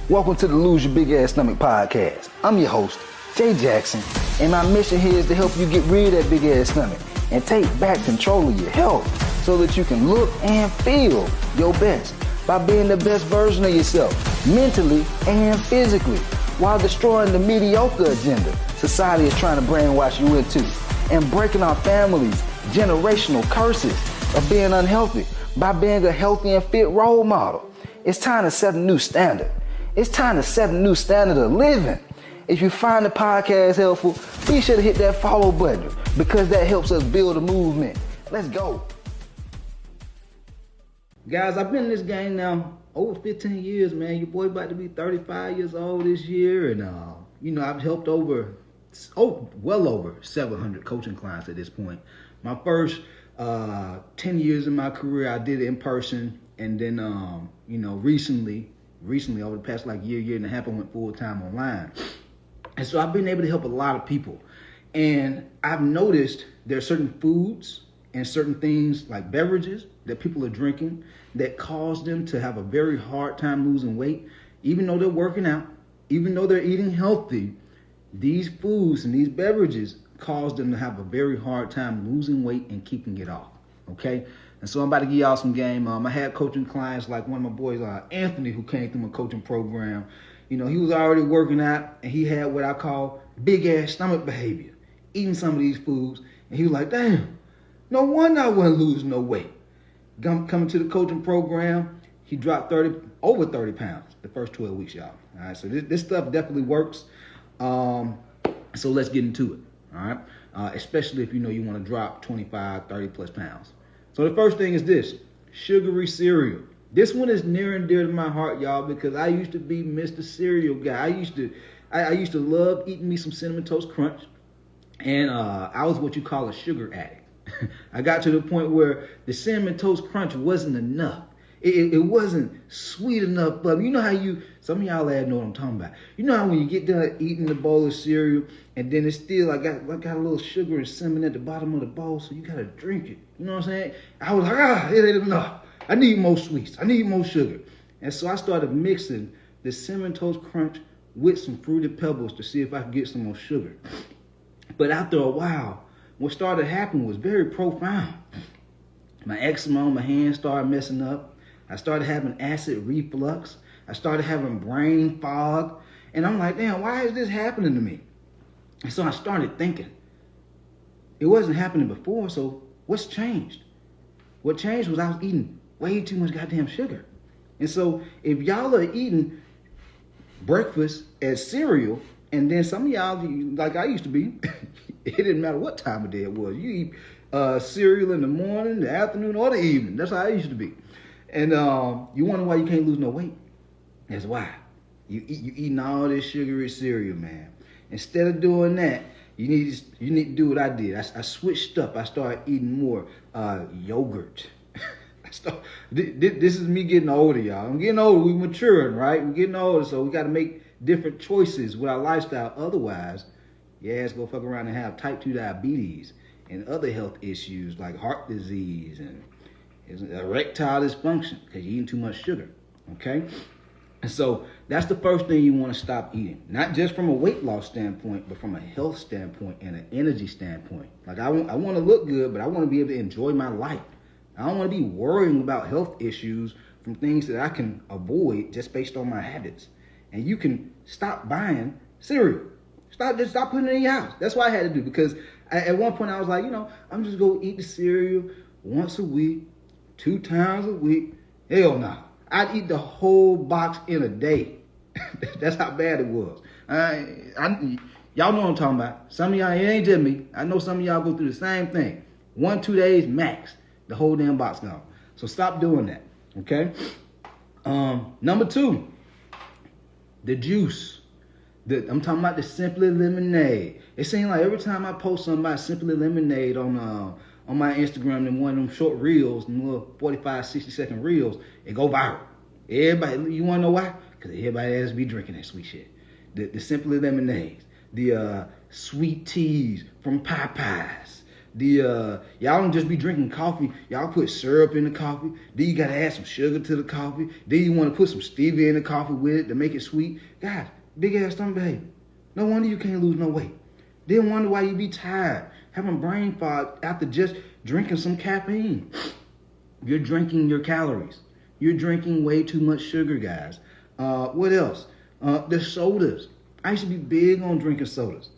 Welcome to the Lose Your Big Ass Stomach podcast. I'm your host, Jay Jackson, and my mission here is to help you get rid of that big ass stomach and take back control of your health so that you can look and feel your best by being the best version of yourself, mentally and physically, while destroying the mediocre agenda society is trying to brainwash you into, and breaking our families' generational curses of being unhealthy by being a healthy and fit role model. It's time to set a new standard. It's time to set a new standard of living. If you find the podcast helpful, be sure to hit that follow button because that helps us build a movement. Let's go. Guys, I've been in this game now over 15 years, man. Your boy about to be 35 years old this year. And, I've helped well over 700 coaching clients at this point. My first 10 years in my career, I did it in person. And then, recently over the past year and a half, I went full time online. And so I've been able to help a lot of people. And I've noticed there are certain foods and certain things like beverages that people are drinking that cause them to have a very hard time losing weight. Even though they're working out, even though they're eating healthy, these foods and these beverages cause them to have a very hard time losing weight and keeping it off. Okay? And so I'm about to give y'all some game. I had coaching clients like one of my boys, Anthony, who came through my coaching program. He was already working out, and he had what I call big ass stomach behavior, eating some of these foods. And he was like, damn, no wonder I wasn't losing no weight. Coming to the coaching program, he dropped over 30 pounds the first 12 weeks, y'all. All right, so this stuff definitely works. So let's get into it, all right? Especially if you want to drop 25, 30 plus pounds. So the first thing is this, sugary cereal. This one is near and dear to my heart, y'all, because I used to be Mr. Cereal guy. I used to love eating me some Cinnamon Toast Crunch, and I was what you call a sugar addict. I got to the point where the Cinnamon Toast Crunch wasn't enough. It wasn't sweet enough, but you know how some of y'all know what I'm talking about. You know how when you get done eating the bowl of cereal and then it's still got a little sugar and cinnamon at the bottom of the bowl, so you gotta drink it. You know what I'm saying? I was like, it ain't enough. I need more sweets. I need more sugar. And so I started mixing the Cinnamon Toast Crunch with some Fruity Pebbles to see if I could get some more sugar. But after a while, what started happening was very profound. My eczema on my hands started messing up. I started having acid reflux. I started having brain fog. And I'm like, damn, why is this happening to me? And so I started thinking, it wasn't happening before, so what's changed? What changed was I was eating way too much goddamn sugar. And so if y'all are eating breakfast as cereal, and then some of y'all, like I used to be, it didn't matter what time of day it was. You eat cereal in the morning, the afternoon, or the evening. That's how I used to be. And you wonder why you can't lose no weight? That's why. You eating all this sugary cereal, man. Instead of doing that, you need to do what I did. I switched up. I started eating more yogurt. This is me getting older, y'all. I'm getting older. We're maturing, right? We're getting older, so we got to make different choices with our lifestyle. Otherwise, your ass go fuck around and have type 2 diabetes and other health issues like heart disease and erectile dysfunction because you're eating too much sugar, okay? And so that's the first thing you want to stop eating. Not just from a weight loss standpoint, but from a health standpoint and an energy standpoint. Like I want to look good, but I want to be able to enjoy my life. I don't want to be worrying about health issues from things that I can avoid just based on my habits. And you can stop buying cereal. Stop putting it in your house. That's what I had to do because at one point I was like, I'm just going to eat the cereal once a week, 2 times a week. Hell no. I'd eat the whole box in a day. That's how bad it was. Y'all know what I'm talking about. Some of y'all, it ain't just me. I know some of y'all go through the same thing. 1-2 days max, the whole damn box gone. So stop doing that, okay? Number 2, the juice. I'm talking about the Simply Lemonade. It seems like every time I post something about Simply Lemonade on my Instagram and one of them short reels, them little 45, 60-second reels, it go viral. Everybody, you want to know why? Because everybody has to be drinking that sweet shit. The Simply Lemonades, the sweet teas from Popeyes, Y'all don't just be drinking coffee. Y'all put syrup in the coffee. Then you gotta add some sugar to the coffee. Then you want to put some stevia in the coffee with it to make it sweet. God, big ass stomach behavior. No wonder you can't lose no weight. Then wonder why you be tired, having brain fog after just drinking some caffeine. You're drinking your calories. You're drinking way too much sugar, guys. What else? The sodas. I used to be big on drinking sodas.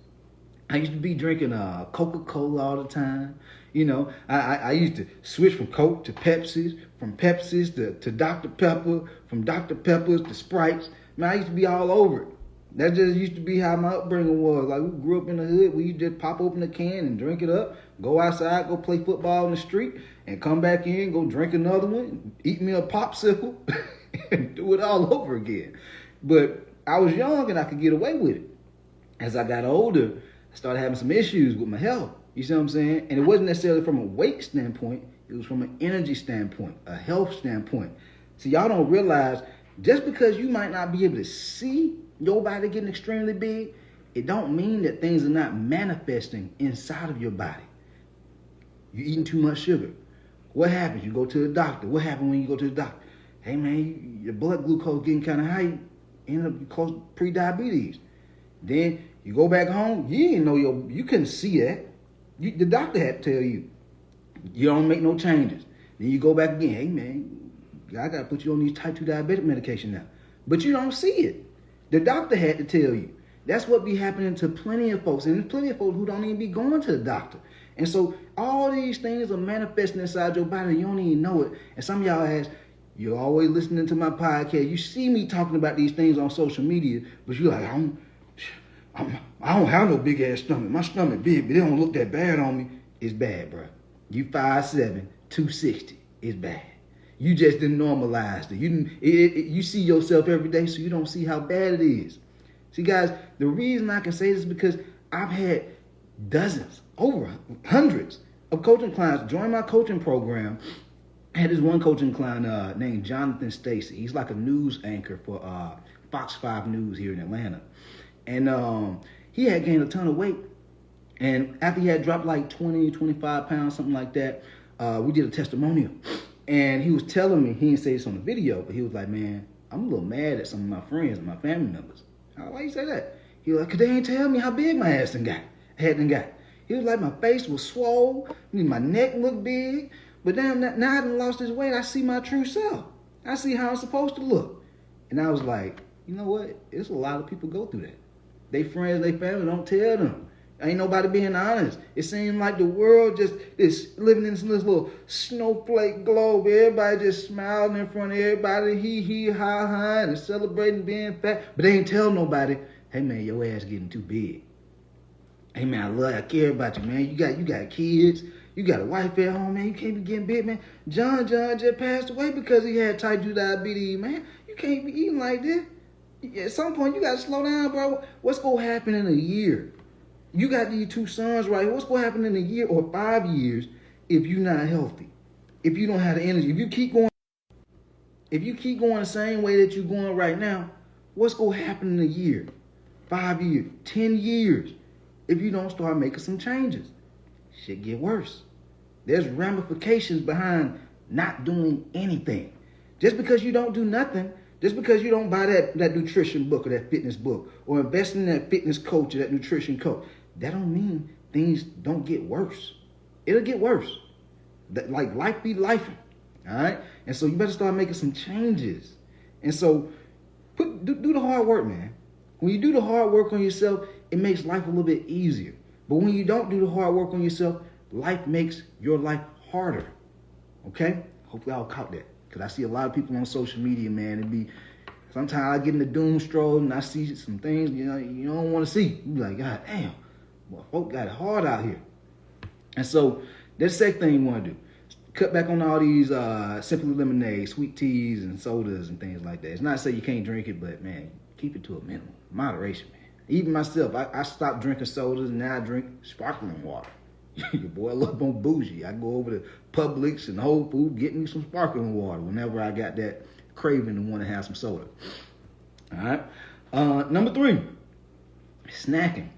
I used to be drinking Coca-Cola all the time. You know, I used to switch from Coke to Pepsis, from Pepsis to Dr. Pepper, from Dr. Peppers to Sprites. Man, I used to be all over it. That just used to be how my upbringing was. Like, we grew up in the hood. We used to just pop open a can and drink it up, go outside, go play football in the street, and come back in, go drink another one, eat me a popsicle, and do it all over again. But I was young and I could get away with it. As I got older, I started having some issues with my health. You see what I'm saying? And it wasn't necessarily from a weight standpoint. It was from an energy standpoint, a health standpoint. So y'all don't realize, just because you might not be able to see your body getting extremely big, it don't mean that things are not manifesting inside of your body. You're eating too much sugar. What happens? You go to the doctor. What happens when you go to the doctor? Hey man, your blood glucose getting kind of high. You end up close to pre-diabetes. Then you go back home. You didn't know you couldn't see that. The doctor had to tell you. You don't make no changes. Then you go back again. Hey man, I gotta put you on these type 2 diabetic medication now. But you don't see it. The doctor had to tell you. That's what be happening to plenty of folks. And there's plenty of folks who don't even be going to the doctor. And so all these things are manifesting inside your body and you don't even know it. And some of y'all ask, you're always listening to my podcast. You see me talking about these things on social media, but you're like, I don't have no big ass stomach. My stomach big, but it don't look that bad on me. It's bad, bro. You 5'7", 260. It's bad. You just didn't normalize it. You see yourself every day, so you don't see how bad it is. See, guys, the reason I can say this is because I've had dozens, over hundreds of coaching clients join my coaching program. I had this one coaching client named Jonathan Stacy. He's like a news anchor for Fox 5 News here in Atlanta. And he had gained a ton of weight. And after he had dropped like 20, 25 pounds, something like that, we did a testimonial. And he was telling me, he didn't say this on the video, but he was like, man, I'm a little mad at some of my friends and my family members. I was like, why you say that? He was like, because they ain't tell me how big my ass hadn't got. He was like, my face was swole, my neck looked big, but damn, now I done lost this weight, I see my true self. I see how I'm supposed to look. And I was like, you know what? It's a lot of people go through that. They friends, they family don't tell them. Ain't nobody being honest. It seems like the world just is living in this little snowflake globe. Everybody just smiling in front of everybody, hee, ha, and celebrating being fat. But they ain't tell nobody, hey man, your ass getting too big. Hey man, I care about you, man. You got kids. You got a wife at home, man. You can't be getting big, man. John just passed away because he had type 2 diabetes, man. You can't be eating like this. At some point, you got to slow down, bro. What's going to happen in a year? You got these 2 sons right here. What's going to happen in a year or 5 years if you're not healthy? If you don't have the energy? If you keep going the same way that you're going right now, what's going to happen in a year, 5 years, 10 years if you don't start making some changes? Shit get worse. There's ramifications behind not doing anything. Just because you don't do nothing, just because you don't buy that nutrition book or that fitness book or invest in that fitness coach or that nutrition coach, that don't mean things don't get worse. It'll get worse. Like life be lifing, all right? And so you better start making some changes. And so do the hard work, man. When you do the hard work on yourself, it makes life a little bit easier. But when you don't do the hard work on yourself, life makes your life harder. Okay? Hopefully I'll caught that. Because I see a lot of people on social media, man. Sometimes I get in the doom stroll and I see some things you don't want to see. You be like, God damn, well, folk got it hard out here. And so that's the second thing you want to do. Cut back on all these Simply Lemonade, sweet teas, and sodas and things like that. It's not to say you can't drink it, but man, keep it to a minimum. Moderation, man. Even myself, I stopped drinking sodas and now I drink sparkling water. Your boy love on bougie. I go over to Publix and Whole Foods, get me some sparkling water whenever I got that craving and want to have some soda. All right. Number 3, snacking.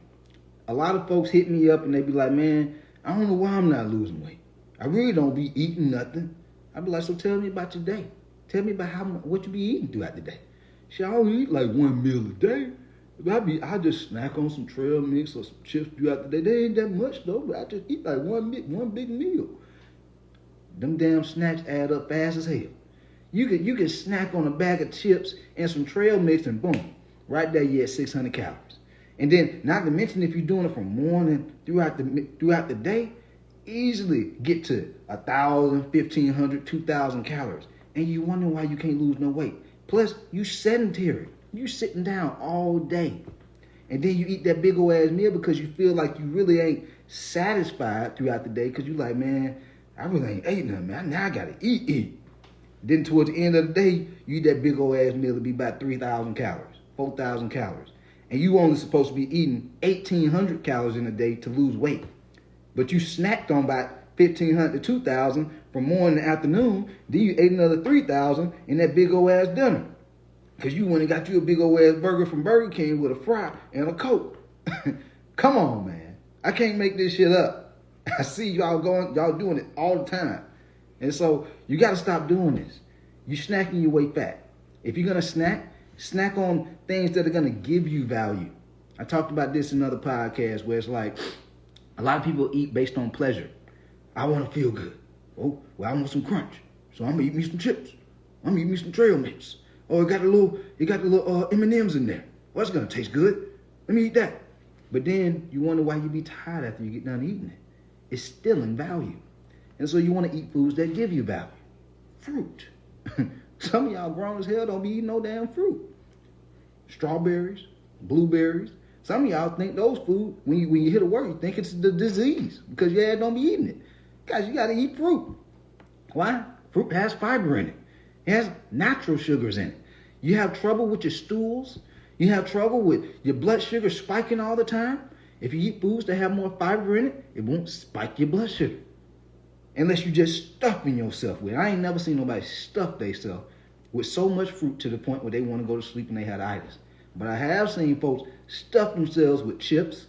A lot of folks hit me up and they be like, man, I don't know why I'm not losing weight. I really don't be eating nothing. I be like, so tell me about your day. Tell me about what you be eating throughout the day. Shit, I don't eat like one meal a day. I just snack on some trail mix or some chips throughout the day. They ain't that much though, but I just eat like one big meal. Them damn snacks add up fast as hell. You can snack on a bag of chips and some trail mix and boom, right there you at 600 calories. And then, not to mention if you're doing it from morning throughout the day, easily get to 1,000, 1,500, 2,000 calories. And you wonder why you can't lose no weight. Plus, you sedentary. You sitting down all day. And then you eat that big old ass meal because you feel like you really ain't satisfied throughout the day because you like, man, I really ain't ate nothing, man. Now I gotta eat. Then towards the end of the day, you eat that big old ass meal to be about 3,000 calories, 4,000 calories. And you only supposed to be eating 1,800 calories in a day to lose weight. But you snacked on about 1,500 to 2,000 from morning to afternoon. Then you ate another 3,000 in that big old ass dinner. Because you went and got you a big old ass burger from Burger King with a fry and a Coke. Come on, man. I can't make this shit up. I see y'all doing it all the time. And so you got to stop doing this. You snacking your way fat. If you're going to snack on things that are going to give you value. I talked about this in other podcasts where it's like a lot of people eat based on pleasure. I want to feel good. Oh, well, I want some crunch. So I'm going to eat me some chips. I'm going to eat me some trail mix. Oh, it got the little M&Ms in there. Well, it's going to taste good. Let me eat that. But then you wonder why you be tired after you get done eating it. It's still in value. And so you want to eat foods that give you value. Fruit. Some of y'all grown as hell don't be eating no damn fruit. Strawberries, blueberries. Some of y'all think those food, when you hit a word, you think it's the disease because your ass don't be eating it. Guys, you got to eat fruit. Why? Fruit has fiber in it. It has natural sugars in it. You have trouble with your stools. You have trouble with your blood sugar spiking all the time. If you eat foods that have more fiber in it, it won't spike your blood sugar. Unless you just stuffing yourself with it. I ain't never seen nobody stuff themselves with so much fruit to the point where they want to go to sleep and they had itis. But I have seen folks stuff themselves with chips,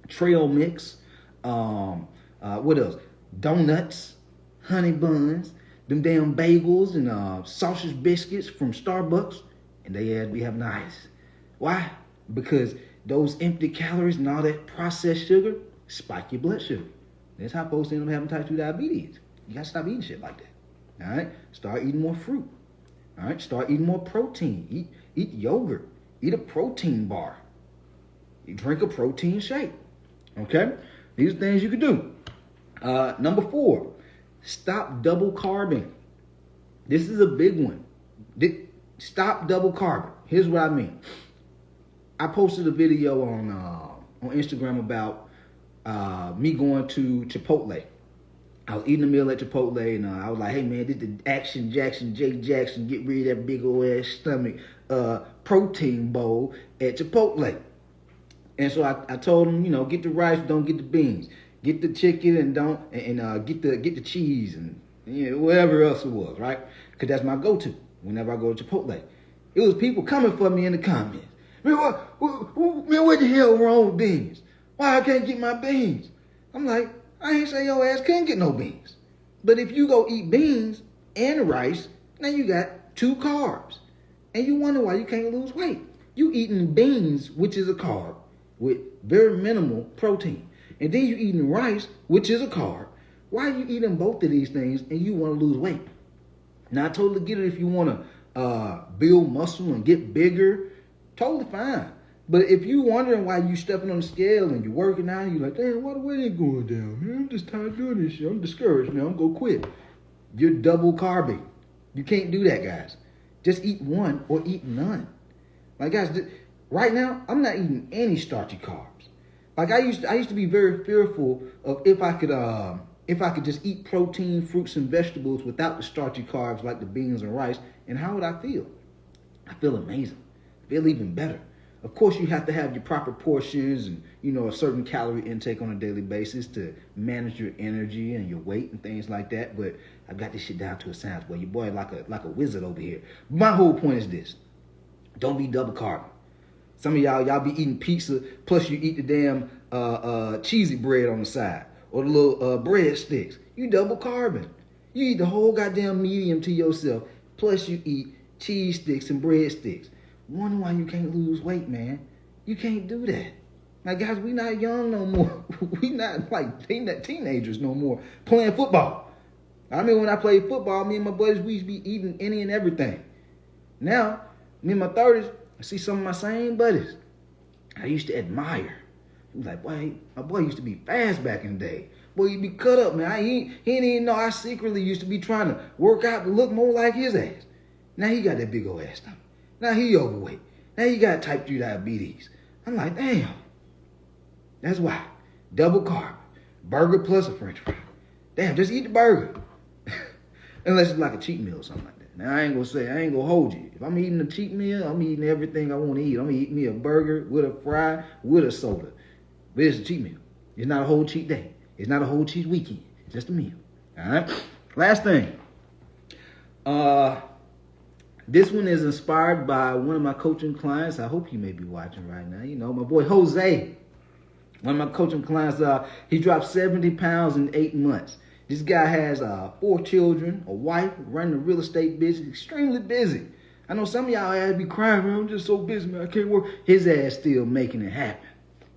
trail mix, what else? Donuts, honey buns, them damn bagels and sausage biscuits from Starbucks, and they had be having itis. Why? Because those empty calories and all that processed sugar spike your blood sugar. That's how folks end up having type 2 diabetes. You gotta stop eating shit like that. All right? Start eating more fruit. All right? Start eating more protein. Eat yogurt. Eat a protein bar. You drink a protein shake. Okay? These are things you can do. Number 4, stop double carbing. This is a big one. Stop double carbing. Here's what I mean. I posted a video on Instagram about me going to Chipotle. I was eating a meal at Chipotle and I was like, hey man, this is the Action Jackson, Jake Jackson, get rid of that big old ass stomach protein bowl at Chipotle. And so I told him, get the rice, don't get the beans. Get the chicken and get the cheese and whatever else it was, right? Because that's my go-to whenever I go to Chipotle. It was people coming for me in the comments. Man, what the hell wrong with beans? Why I can't get my beans? I'm like, I ain't say your ass can't get no beans. But if you go eat beans and rice, now you got 2 carbs. And you wonder why you can't lose weight. You eating beans, which is a carb, with very minimal protein. And then you eating rice, which is a carb. Why are you eating both of these things and you want to lose weight? Now, I totally get it if you want to build muscle and get bigger. Totally fine. But if you wondering why you stepping on the scale and you're working out, and you're like, damn, why the weight ain't going down? Man, I'm just tired of doing this shit. I'm discouraged, man. I'm going to quit. You're double carbing. You can't do that, guys. Just eat one or eat none. Like, guys, right now, I'm not eating any starchy carbs. Like, I used to be very fearful of if I could just eat protein, fruits, and vegetables without the starchy carbs like the beans and rice, and how would I feel? I feel amazing. I feel even better. Of course, you have to have your proper portions and, a certain calorie intake on a daily basis to manage your energy and your weight and things like that. But I've got this shit down to a science, boy. Your boy like a wizard over here. My whole point is this. Don't be double carbing. Some of y'all be eating pizza, plus you eat the damn cheesy bread on the side. or the little bread sticks. You double carbon. You eat the whole goddamn medium to yourself, plus you eat cheese sticks and bread sticks. Wonder why you can't lose weight, man. You can't do that. Like, guys, we not young no more. We not like teenagers no more playing football. I mean, when I played football, me and my buddies, we used to be eating any and everything. Now, me in my 30s, I see some of my same buddies I used to admire. He was like, boy, my boy used to be fast back in the day. Boy, he'd be cut up, man. He didn't even know I secretly used to be trying to work out to look more like his ass. Now he got that big old ass stomach. Now he overweight. Now he got type 2 diabetes. I'm like, damn. That's why. Double carb. Burger plus a french fry. Damn, just eat the burger. Unless it's like a cheat meal or something like that. Now I ain't gonna hold you. If I'm eating a cheat meal, I'm eating everything I want to eat. I'm gonna eat me a burger with a fry, with a soda. But it's a cheat meal. It's not a whole cheat day. It's not a whole cheat weekend. It's just a meal. All right? Last thing. This one is inspired by one of my coaching clients. I hope he may be watching right now. You know, my boy Jose. One of my coaching clients, he dropped 70 pounds in 8 months. This guy has 4 children, a wife, running a real estate business, extremely busy. I know some of y'all ass be crying, man, I'm just so busy, man, I can't work. His ass still making it happen.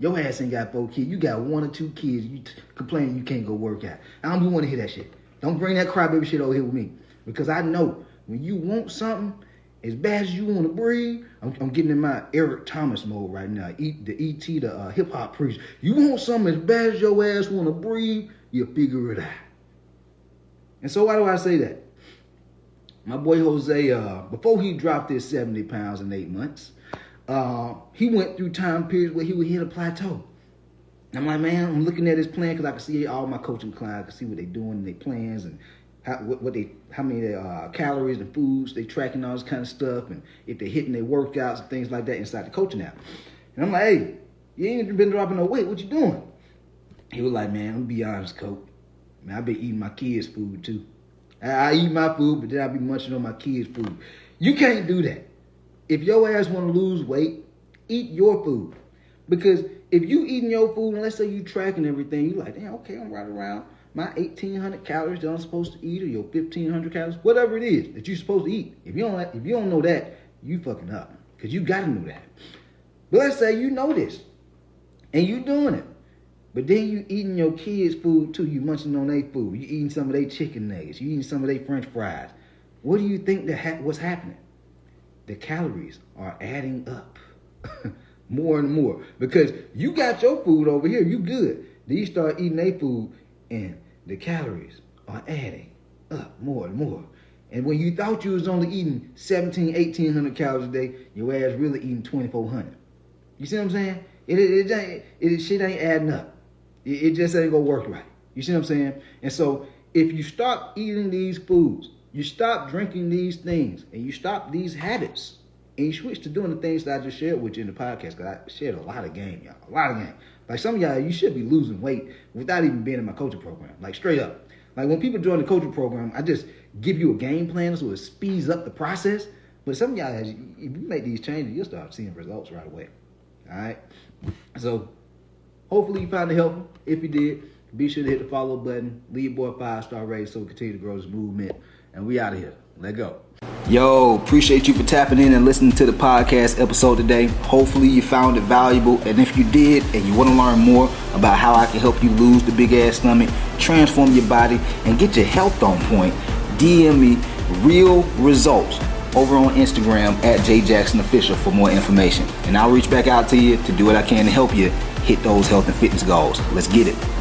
Your ass ain't got 4 kids. You got 1 or 2 kids. You complaining you can't go work out. I don't want to hear that shit. Don't bring that crybaby shit over here with me. Because I know when you want something as bad as you want to breathe, I'm getting in my Eric Thomas mode right now. The hip hop preacher. You want something as bad as your ass want to breathe, you figure it out. And so why do I say that? My boy Jose, before he dropped his 70 pounds in 8 months, he went through time periods where he would hit a plateau. I'm like, man, I'm looking at his plan because I can see all my coaching clients, I can see what they're doing in their plans and how many calories and foods they tracking, all this kind of stuff, and if they're hitting their workouts and things like that inside the coaching app. And I'm like, hey, you ain't been dropping no weight. What you doing? He was like, man, I'm gonna be honest, coach. Man, I've been eating my kids' food too. I eat my food, but then I be munching on my kids' food. You can't do that. If your ass want to lose weight, eat your food. Because if you eating your food, and let's say you tracking everything, you like, damn, okay, I'm right around my 1,800 calories that I'm supposed to eat, or your 1,500 calories, whatever it is that you're supposed to eat. If you don't know that, you fucking up. Because you got to know that. But let's say you know this, and you doing it. But then you eating your kids' food too. You munching on their food. You eating some of their chicken nuggets. You eating some of their french fries. What do you think what's happening? The calories are adding up more and more. Because you got your food over here. You good. Then you start eating their food and the calories are adding up more and more. And when you thought you was only eating 1,800 calories a day, your ass really eating 2,400. You see what I'm saying? It shit ain't adding up. It just ain't gonna work right. You see what I'm saying? And so if you stop eating these foods, you stop drinking these things, and you stop these habits, and you switch to doing the things that I just shared with you in the podcast, because I shared a lot of game, y'all. A lot of game. Like some of y'all, you should be losing weight without even being in my coaching program. Like straight up. Like when people join the coaching program, I just give you a game plan so it speeds up the process. But some of y'all, if you make these changes, you'll start seeing results right away. All right? So hopefully you found it helpful. If you did, be sure to hit the follow button. Leave boy 5-star rating so we continue to grow this movement. And we out of here. Let go. Yo, appreciate you for tapping in and listening to the podcast episode today. Hopefully you found it valuable. And if you did and you want to learn more about how I can help you lose the big ass stomach, transform your body, and get your health on point, DM me real results over on Instagram at JJacksonOfficial for more information. And I'll reach back out to you to do what I can to help you hit those health and fitness goals. Let's get it.